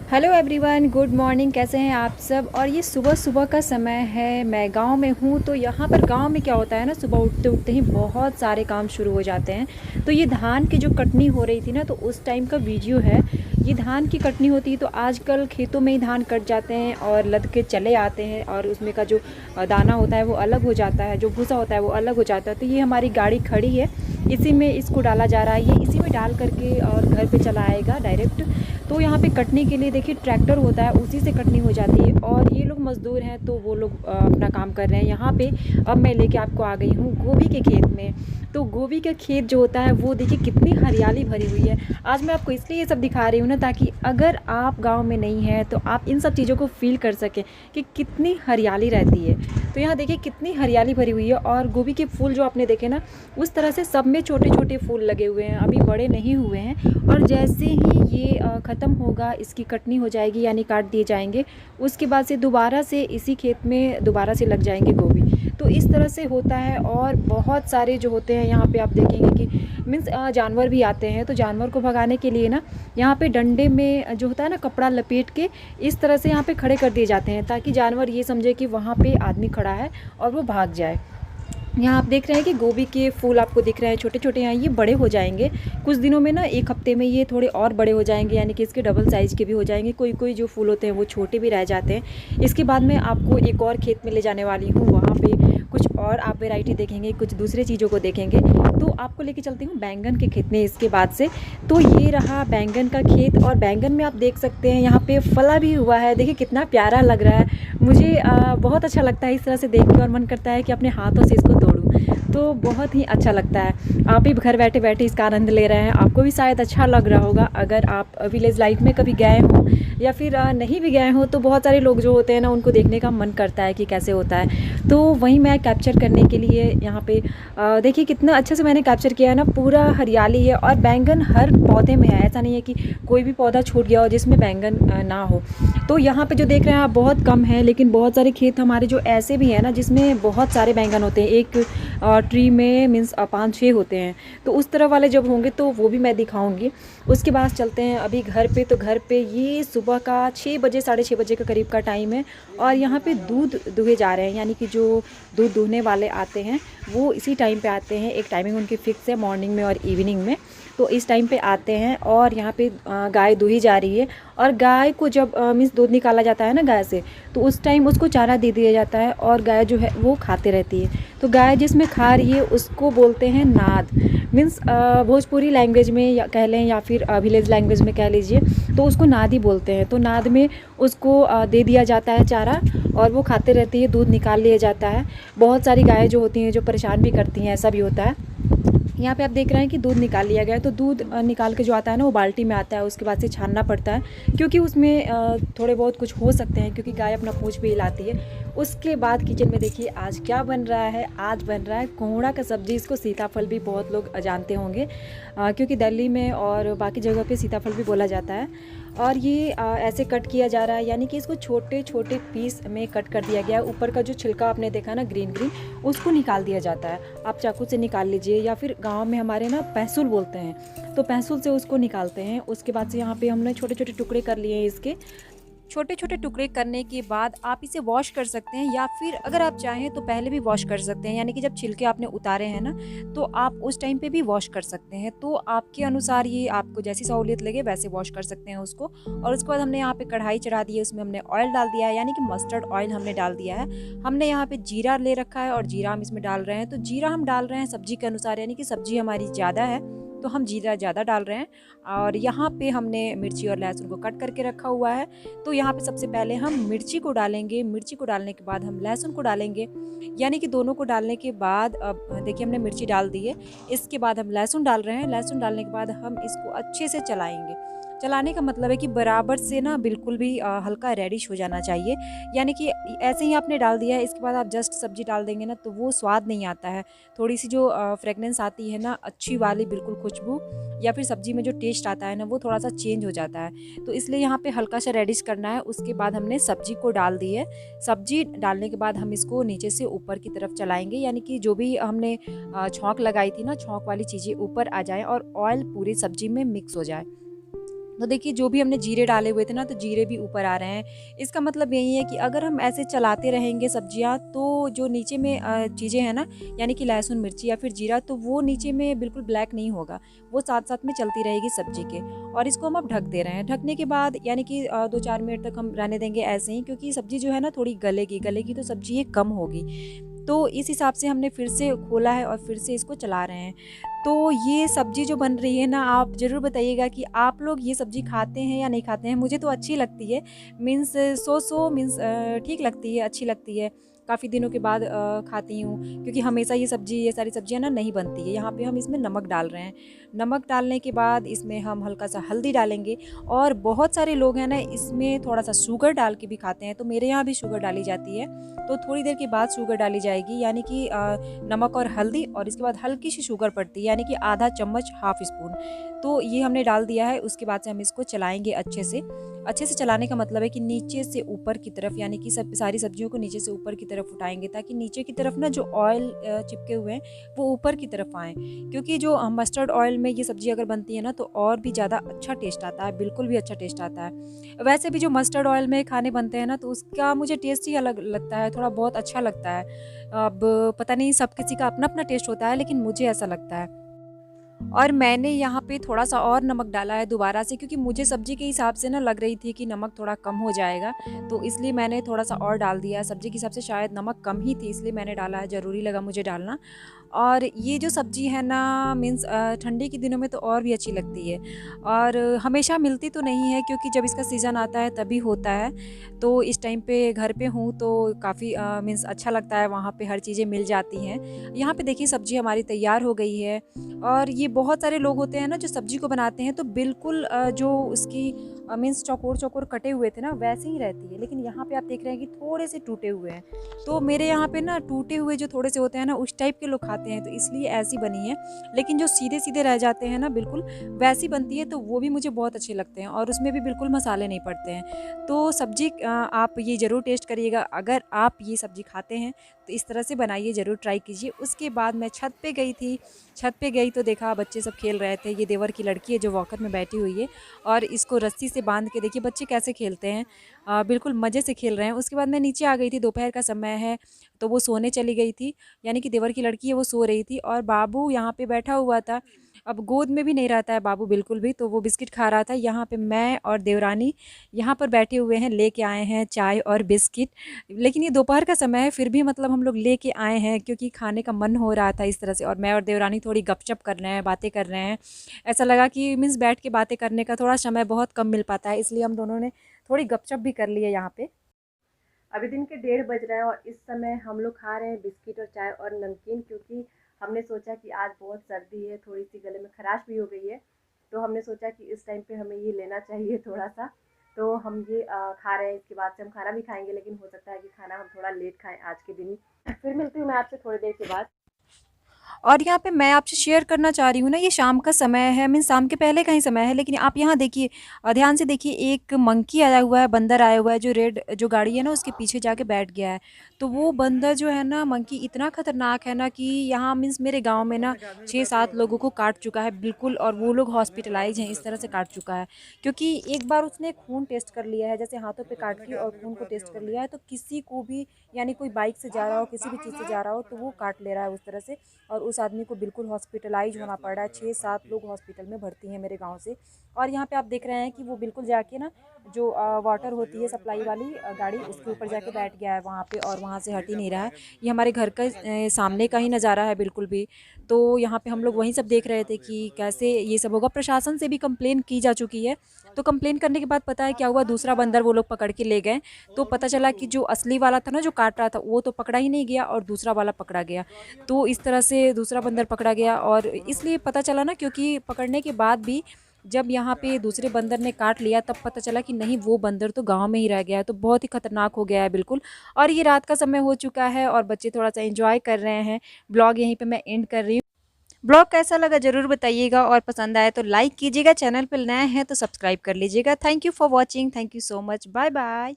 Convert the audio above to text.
Hello everyone, good morning. कैसे हैं आप सब। और ये सुबह सुबह का समय है, मैं गांव में हूँ। तो यहाँ पर गांव में क्या होता है ना, सुबह उठते उठते ही बहुत सारे काम शुरू हो जाते हैं। तो ये धान की जो कटनी हो रही थी ना, तो उस टाइम का वीडियो है। ये धान की कटनी होती है तो आजकल खेतों में ही धान कट जाते हैं और लद के चले आते हैं, और उसमें का जो दाना होता है वो अलग हो जाता है, जो भूसा होता है वो अलग हो जाता है। तो ये हमारी गाड़ी खड़ी है, इसी में इसको डाला जा रहा है। ये इसी में डाल करके और घर पे चला आएगा डायरेक्ट। तो यहाँ पे कटने के लिए देखिए ट्रैक्टर होता है, उसी से कटनी हो जाती है। और ये लोग मज़दूर हैं तो वो लोग अपना काम कर रहे हैं यहाँ पे। अब मैं लेके आपको आ गई हूँ गोभी के खेत में। तो गोभी का खेत जो होता है वो देखिए कितनी हरियाली भरी हुई है। आज मैं आपको इसलिए ये सब दिखा रही हूँ ना, ताकि अगर आप गाँव में नहीं हैं तो आप इन सब चीज़ों को फील कर सकें कि कितनी हरियाली रहती है। तो यहाँ देखिए कितनी हरियाली भरी हुई है। और गोभी के फूल जो आपने देखे ना, उस तरह से सब में छोटे छोटे फूल लगे हुए हैं, अभी बड़े नहीं हुए हैं। और जैसे ही ये ख़त्म होगा, इसकी कटनी हो जाएगी यानी काट दिए जाएंगे, उसके बाद से दोबारा से इसी खेत में दोबारा से लग जाएंगे गोभी। तो इस तरह से होता है। और बहुत सारे जो होते हैं यहाँ पे आप देखेंगे कि मीन्स जानवर भी आते हैं। तो जानवर को भगाने के लिए ना, यहाँ पे डंडे में जो होता है ना कपड़ा लपेट के इस तरह से यहाँ पे खड़े कर दिए जाते हैं, ताकि जानवर ये समझे कि वहाँ पे आदमी खड़ा है और वो भाग जाए। यहाँ आप देख रहे हैं कि गोभी के फूल आपको दिख रहे हैं छोटे छोटे। यहाँ ये बड़े हो जाएंगे कुछ दिनों में ना, एक हफ्ते में ये थोड़े और बड़े हो जाएंगे, यानी कि इसके डबल साइज़ के भी हो जाएंगे। कोई कोई जो फूल होते हैं वो छोटे भी रह जाते हैं। इसके बाद मैं आपको एक और खेत में ले जाने वाली हूँ, वहाँ पे कुछ और आप वैरायटी देखेंगे, कुछ दूसरे चीज़ों को देखेंगे। तो आपको लेके चलती हूँ बैंगन के खेत में इसके बाद से। तो ये रहा बैंगन का खेत, और बैंगन में आप देख सकते हैं यहाँ पे फला भी हुआ है। देखिए कितना प्यारा लग रहा है। मुझे बहुत अच्छा लगता है इस तरह से देख के, और मन करता है कि अपने हाथों से इसको तोड़ूं। तो बहुत ही अच्छा लगता है। आप भी घर बैठे बैठे इसका आनंद ले रहे हैं, आपको भी शायद अच्छा लग रहा होगा। अगर आप विलेज लाइफ में कभी गए हो या फिर नहीं भी गए हो, तो बहुत सारे लोग जो होते हैं ना, उनको देखने का मन करता है कि कैसे होता है। तो वहीं मैं कैप्चर करने के लिए यहाँ पे देखिए कितना अच्छे से मैंने कैप्चर किया है ना। पूरा हरियाली है, और बैंगन हर पौधे में है। ऐसा नहीं है कि कोई भी पौधा छूट गया हो जिसमें बैंगन ना हो। तो यहाँ पे जो देख रहे हैं आप बहुत कम है, लेकिन बहुत सारे खेत हमारे जो ऐसे भी हैं ना, जिसमें बहुत सारे बैंगन होते हैं। एक ट्री में मीन्स 5-6 होते हैं। तो उस तरह वाले जब होंगे तो वो भी मैं दिखाऊंगी। उसके बाद चलते हैं अभी घर पे। तो घर पे ये सुबह का 6 बजे 6:30 बजे का करीब का टाइम है, और यहाँ पे दूध दुहे जा रहे हैं। यानी कि जो दूध दुहने वाले आते हैं वो इसी टाइम पे आते हैं। एक टाइमिंग उनकी फ़िक्स है, मॉर्निंग में और इवनिंग में। तो इस टाइम पे आते हैं, और यहाँ पे गाय दुही जा रही है। और गाय को जब मीन्स दूध निकाला जाता है ना गाय से, तो उस टाइम उसको चारा दे दिया जाता है, और गाय जो है वो खाते रहती है। तो गाय जिसमें खा रही है उसको बोलते हैं नाद। मीन्स भोजपुरी लैंग्वेज में या कह लें, या फिर विलेज लैंग्वेज में कह लीजिए, तो उसको नाद ही बोलते हैं। तो नाद में उसको दे दिया जाता है चारा, और वो खाते रहती है, दूध निकाल लिया जाता है। बहुत सारी गायें जो होती हैं जो परेशान भी करती हैं, ऐसा भी होता है। यहाँ पे आप देख रहे हैं कि दूध निकाल लिया गया है। तो दूध निकाल के जो आता है ना, वो बाल्टी में आता है। उसके बाद से छानना पड़ता है, क्योंकि उसमें थोड़े बहुत कुछ हो सकते हैं, क्योंकि गाय अपना पूंछ भी हिलाती है। उसके बाद किचन में देखिए आज क्या बन रहा है। आज बन रहा है कोहड़ा का सब्ज़ी। इसको सीताफल भी बहुत लोग जानते होंगे, क्योंकि दिल्ली में और बाकी जगह पे सीताफल भी बोला जाता है। और ये ऐसे कट किया जा रहा है, यानी कि इसको छोटे छोटे पीस में कट कर दिया गया है। ऊपर का जो छिलका आपने देखा ना ग्रीन ग्रीन, उसको निकाल दिया जाता है। आप चाकू से निकाल लीजिए, या फिर गांव में हमारे ना पैंसुल बोलते हैं, तो पैंसुल से उसको निकालते हैं। उसके बाद से यहाँ पे हमने छोटे छोटे टुकड़े कर लिए हैं इसके। छोटे छोटे टुकड़े करने के बाद आप इसे वॉश कर सकते हैं, या फिर अगर आप चाहें तो पहले भी वॉश कर सकते हैं। यानी कि जब छिलके आपने उतारे हैं ना, तो आप उस टाइम पे भी वॉश कर सकते हैं। तो आपके अनुसार ये आपको जैसी सहूलियत लगे वैसे वॉश कर सकते हैं उसको। और उसके बाद हमने यहाँ पे कढ़ाई चढ़ा दी है, उसमें हमने ऑयल डाल दिया है, यानी कि मस्टर्ड ऑयल हमने डाल दिया है। हमने यहाँ पे जीरा ले रखा है, और जीरा हम इसमें डाल रहे हैं। तो जीरा हम डाल रहे हैं सब्जी के अनुसार, यानी कि सब्जी हमारी ज़्यादा है तो हम जीरा ज़्यादा डाल रहे हैं। और यहाँ पे हमने मिर्ची और लहसुन को कट करके रखा हुआ है। तो यहाँ पे सबसे पहले हम मिर्ची को डालेंगे। मिर्ची को डालने के बाद हम लहसुन को डालेंगे, यानी कि दोनों को डालने के बाद अब देखिए हमने मिर्ची डाल दी है। इसके बाद हम लहसुन डाल रहे हैं। लहसुन डालने के बाद हम इसको अच्छे से चलाएंगे। चलाने का मतलब है कि बराबर से ना बिल्कुल भी हल्का रेडिश हो जाना चाहिए। यानी कि ऐसे ही आपने डाल दिया है, इसके बाद आप जस्ट सब्जी डाल देंगे ना, तो वो स्वाद नहीं आता है। थोड़ी सी जो फ्रेगनेंस आती है ना, अच्छी वाली बिल्कुल खुशबू, या फिर सब्जी में जो टेस्ट आता है ना, वो थोड़ा सा चेंज हो जाता है। तो इसलिए यहाँ पे हल्का सा रेडिश करना है। उसके बाद हमने सब्जी को डाल दी है। सब्जी डालने के बाद हम इसको नीचे से ऊपर की तरफ चलाएंगे, यानी कि जो भी हमने छौंक लगाई थी ना, छौंक वाली चीज़ें ऊपर आ जाए और ऑयल पूरी सब्जी में मिक्स हो जाए। तो देखिए जो भी हमने जीरे डाले हुए थे ना, तो जीरे भी ऊपर आ रहे हैं। इसका मतलब यही है कि अगर हम ऐसे चलाते रहेंगे सब्जियां, तो जो नीचे में चीज़ें हैं ना, यानी कि लहसुन मिर्ची या फिर जीरा, तो वो नीचे में बिल्कुल ब्लैक नहीं होगा, वो साथ साथ में चलती रहेगी सब्जी के। और इसको हम अब ढक दे रहे हैं। ढकने के बाद यानी कि 2-4 मिनट तक हम रहने देंगे ऐसे ही, क्योंकि सब्जी जो है ना थोड़ी गलेगी, गलेगी तो सब्जी ये कम होगी। तो इस हिसाब से हमने फिर से खोला है और फिर से इसको चला रहे हैं। तो ये सब्ज़ी जो बन रही है ना, आप ज़रूर बताइएगा कि आप लोग ये सब्ज़ी खाते हैं या नहीं खाते हैं। मुझे तो अच्छी लगती है, मीन्स सो मीन्स ठीक लगती है, अच्छी लगती है। काफ़ी दिनों के बाद खाती हूँ, क्योंकि हमेशा ये सारी सब्ज़ियाँ ना नहीं बनती है। यहाँ पे हम इसमें नमक डाल रहे हैं। नमक डालने के बाद इसमें हम हल्का सा हल्दी डालेंगे, और बहुत सारे लोग हैं ना इसमें थोड़ा सा शुगर डाल के भी खाते हैं, तो मेरे यहाँ भी शुगर डाली जाती है। तो थोड़ी देर के बाद शुगर डाली जाएगी, यानी कि नमक और हल्दी, और इसके बाद हल्की सी शुगर पड़ती है, यानी कि आधा चम्मच, हाफ स्पून। तो ये हमने डाल दिया है। उसके बाद से हम इसको चलाएंगे अच्छे से। अच्छे से चलाने का मतलब है कि नीचे से ऊपर की तरफ, यानी कि सारी सब्जियों को नीचे से ऊपर की तरफ उठाएंगे, ताकि नीचे की तरफ ना जो ऑयल चिपके हुए हैं वो ऊपर की तरफ आएँ। क्योंकि जो मस्टर्ड ऑयल में ये सब्ज़ी अगर बनती है ना, तो और भी ज़्यादा अच्छा टेस्ट आता है, बिल्कुल भी अच्छा टेस्ट आता है। वैसे भी जो मस्टर्ड ऑयल में खाने बनते हैं ना, तो उसका मुझे टेस्ट ही अलग लगता है, थोड़ा बहुत अच्छा लगता है। अब पता नहीं, सब किसी का अपना-अपना टेस्ट होता है, लेकिन मुझे ऐसा लगता है। और मैंने यहाँ पे थोड़ा-सा और नमक डाला है दोबारा से, क्योंकि मुझे सब्ज़ी के हिसाब से ना लग रही थी कि नमक थोड़ा कम हो जाएगा, तो इसलिए मैंने थोड़ा-सा और डाल दिया। सब्ज़ी के हिसाब से शायद नमक कम ही थी, इसलिए मैंने डाला है, ज़रूरी लगा मुझे डालना। और ये जो सब्ज़ी है ना, मीन्स ठंडी के दिनों में तो और भी अच्छी लगती है, और हमेशा मिलती तो नहीं है, क्योंकि जब इसका सीज़न आता है तभी होता है। तो इस टाइम पे घर पे हूँ, तो काफ़ी मीन्स अच्छा लगता है, वहाँ पे हर चीज़ें मिल जाती हैं। यहाँ पे देखिए सब्ज़ी हमारी तैयार हो गई है। और ये बहुत सारे लोग होते हैं ना जो सब्ज़ी को बनाते हैं, तो बिल्कुल जो उसकी मीन्स चौकोर-चौकोर कटे हुए थे ना, वैसे ही रहती है। लेकिन यहाँ पे आप देख रहे हैं कि थोड़े से टूटे हुए हैं। तो मेरे यहाँ पे ना टूटे हुए जो थोड़े से होते हैं ना, उस टाइप के लोग खाते हैं, तो इसलिए ऐसी बनी है। लेकिन जो सीधे-सीधे रह जाते हैं ना, बिल्कुल वैसी बनती है, तो वो भी मुझे बहुत अच्छे लगते हैं, और उसमें भी बिल्कुल मसाले नहीं पड़ते हैं। तो सब्ज़ी आप ये ज़रूर टेस्ट करिएगा। अगर आप ये सब्ज़ी खाते हैं तो इस तरह से बनाइए, ज़रूर ट्राई कीजिए। उसके बाद मैं छत पे गई थी। छत पे गई तो देखा बच्चे सब खेल रहे थे। ये देवर की लड़की है जो वॉकर में बैठी हुई है, और इसको रस्सी से बांध के देखिए बच्चे कैसे खेलते हैं, बिल्कुल मज़े से खेल रहे हैं। उसके बाद मैं नीचे आ गई थी, दोपहर का समय है, तो वो सोने चली गई थी, यानी कि देवर की लड़की है, वो सो रही थी, और बाबू यहाँ पे बैठा हुआ था। अब गोद में भी नहीं रहता है बाबू बिल्कुल भी, तो वो बिस्किट खा रहा था। यहाँ पे मैं और देवरानी यहाँ पर बैठे हुए हैं, लेके आए हैं चाय और बिस्किट। लेकिन ये दोपहर का समय है, फिर भी मतलब हम लोग लेके आए हैं, क्योंकि खाने का मन हो रहा था इस तरह से। और मैं और देवरानी थोड़ी गपशप कर रहे हैं, बातें कर रहे हैं। ऐसा लगा कि मीन्स बैठ के बातें करने का थोड़ा समय बहुत कम मिल पाता है, इसलिए हम दोनों ने थोड़ी गपशप भी कर ली है यहाँ पे। अभी दिन के 1:30 बज रहे हैं, और इस समय हम लोग खा रहे हैं बिस्किट और चाय और नमकीन, क्योंकि हमने सोचा कि आज बहुत सर्दी है, थोड़ी सी गले में खराश भी हो गई है, तो हमने सोचा कि इस टाइम पे हमें ये लेना चाहिए थोड़ा सा। तो हम ये खा रहे हैं। इसके बाद से हम खाना भी खाएंगे, लेकिन हो सकता है कि खाना हम थोड़ा लेट खाएं आज के दिन। फिर मिलती हूँ मैं आपसे थोड़ी देर के बाद। और यहाँ पे मैं आपसे शेयर करना चाह रही हूँ ना, ये शाम का समय है, मीन्स शाम के पहले का ही समय है, लेकिन आप यहाँ देखिए, ध्यान से देखिए, एक मंकी आया हुआ है, बंदर आया हुआ है, जो रेड जो गाड़ी है ना उसके पीछे जाके बैठ गया है। तो वो बंदर जो है ना, मंकी इतना खतरनाक है ना, कि यहाँ मीन्स मेरे गांव में ना 6-7 लोगों को काट चुका है बिल्कुल, और वो लोग हॉस्पिटलाइज हैं, इस तरह से काट चुका है। क्योंकि एक बार उसने खून टेस्ट कर लिया है, जैसे हाथों पे काट के और खून को टेस्ट कर लिया है, तो किसी को भी, यानी कोई बाइक से जा रहा हो, किसी भी चीज़ से जा रहा हो, तो वो काट ले रहा है उस तरह से। और उस आदमी को बिल्कुल हॉस्पिटलाइज होना पड़ रहा है। 6-7 लोग हॉस्पिटल में भर्ती हैं मेरे गांव से। और यहाँ पे आप देख रहे हैं कि वो बिल्कुल जाके ना, जो वाटर होती है सप्लाई वाली गाड़ी, उसके ऊपर जाके बैठ गया है वहाँ पे, और वहाँ से हट ही नहीं रहा है। ये हमारे घर का सामने का ही नज़ारा है बिल्कुल भी। तो यहाँ पे हम लोग वहीं सब देख रहे थे कि कैसे ये सब होगा। प्रशासन से भी कंप्लेन की जा चुकी है। तो कंप्लेन करने के बाद पता है क्या हुआ, दूसरा बंदर वो लोग पकड़ के ले गए। तो पता चला कि जो असली वाला था ना, जो काट रहा था, वो तो पकड़ा ही नहीं गया, और दूसरा वाला पकड़ा गया। तो इस तरह से दूसरा बंदर पकड़ा गया। और इसलिए पता चला ना, क्योंकि पकड़ने के बाद भी जब यहाँ पे दूसरे बंदर ने काट लिया, तब पता चला कि नहीं, वो बंदर तो गांव में ही रह गया है। तो बहुत ही खतरनाक हो गया है बिल्कुल। और ये रात का समय हो चुका है, और बच्चे थोड़ा सा एंजॉय कर रहे हैं। ब्लॉग यहीं पे मैं एंड कर रही हूँ। ब्लॉग कैसा लगा ज़रूर बताइएगा, और पसंद आए तो लाइक कीजिएगा, चैनल पर नए हैं तो सब्सक्राइब कर लीजिएगा। Thank you for watching, thank you so much, bye bye.